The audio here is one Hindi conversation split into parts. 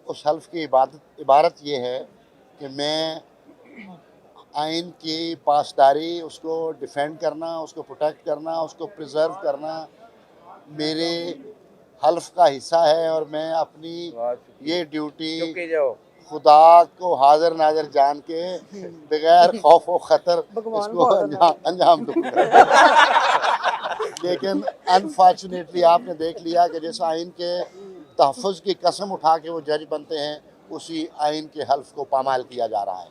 उस हल्फ की इबारत ये है कि मैं आइन की पासदारी, उसको डिफेंड करना, उसको प्रोटेक्ट करना, उसको प्रिजर्व करना मेरे हल्फ का हिस्सा है और मैं अपनी ये ड्यूटी खुदा को हाजिर नाजिर जान के बगैर खौफ व ख़तर इसको अंजाम दूंगा। लेकिन अनफॉर्चुनेटली आपने देख लिया कि जिस आइन के तहफ़्फ़ुज़ की कसम उठा के वो जज बनते हैं, उसी आइन के हल्फ को पामाल किया जा रहा है।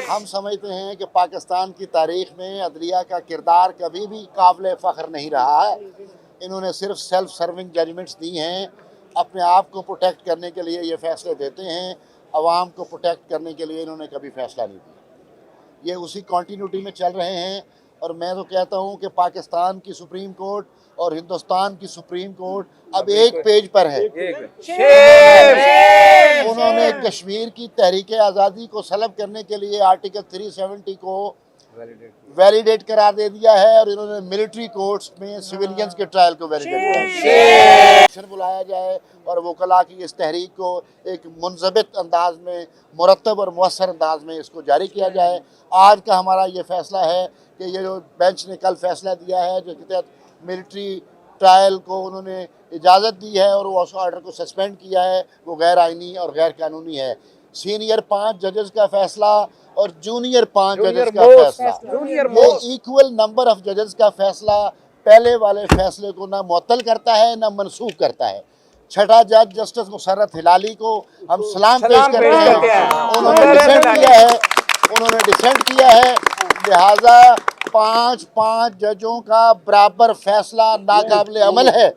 हम समझते हैं कि पाकिस्तान की तारीख़ में अदलिया का किरदार कभी भी काबिल फ़ख्र नहीं रहा है। इन्होंने सिर्फ सेल्फ सर्विंग जजमेंट्स दी हैं, अपने आप को प्रोटेक्ट करने के लिए ये फ़ैसले देते हैं, अवाम को प्रोटेक्ट करने के लिए इन्होंने कभी फ़ैसला नहीं दिया। ये उसी कॉन्टीन्यूटी में चल रहे हैं और मैं तो कहता हूँ कि पाकिस्तान की सुप्रीम कोर्ट और हिंदुस्तान की सुप्रीम कोर्ट अब एक पेज पर है। उन्होंने कश्मीर की तहरीक आज़ादी को सलब करने के लिए आर्टिकल 370 को वैलिडेट करार दे दिया है और इन्होंने मिलिट्री कोर्ट्स में सिविलियंस के ट्रायल को वैलिडेट किया। बुलाया जाए और वकला की इस तहरीक को एक मुनज़बित अंदाज में, मुरतब और मुअस्सर अंदाज में इसको जारी किया जाए। आज का हमारा ये फ़ैसला है कि ये जो बेंच ने कल फ़ैसला दिया है, जो के तहत मिलिट्री ट्रायल को उन्होंने इजाज़त दी है और वो उस ऑर्डर को सस्पेंड किया है, वो गैर आइनी और गैर कानूनी है। सीनियर 5 जजेस का फ़ैसला और जूनियर 5 जजेस का फैसला, ये इक्वल नंबर ऑफ जजेस का फैसला पहले वाले फैसले को ना मुअत्तल करता है ना मनसूख करता है। छठा जज जस्टिस मुशर्रफ हिलाली को हम सलाम पेश करते हैं। उन्होंने डिसेंट किया है, लिहाजा 5 जजों का बराबर फैसला नाकाबिल अमल है,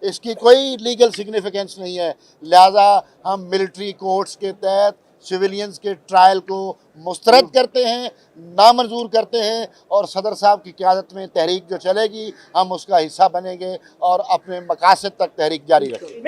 इसकी कोई लीगल सिग्निफिकेंस नहीं है। लिहाजा हम मिलिट्री कोर्ट्स के तहत सिविलियंस के ट्रायल को मुस्तरद करते हैं, नामंजूर करते हैं और सदर साहब की क़यादत में तहरीक जो चलेगी हम उसका हिस्सा बनेंगे और अपने मकासद तक तहरीक जारी रखेंगे।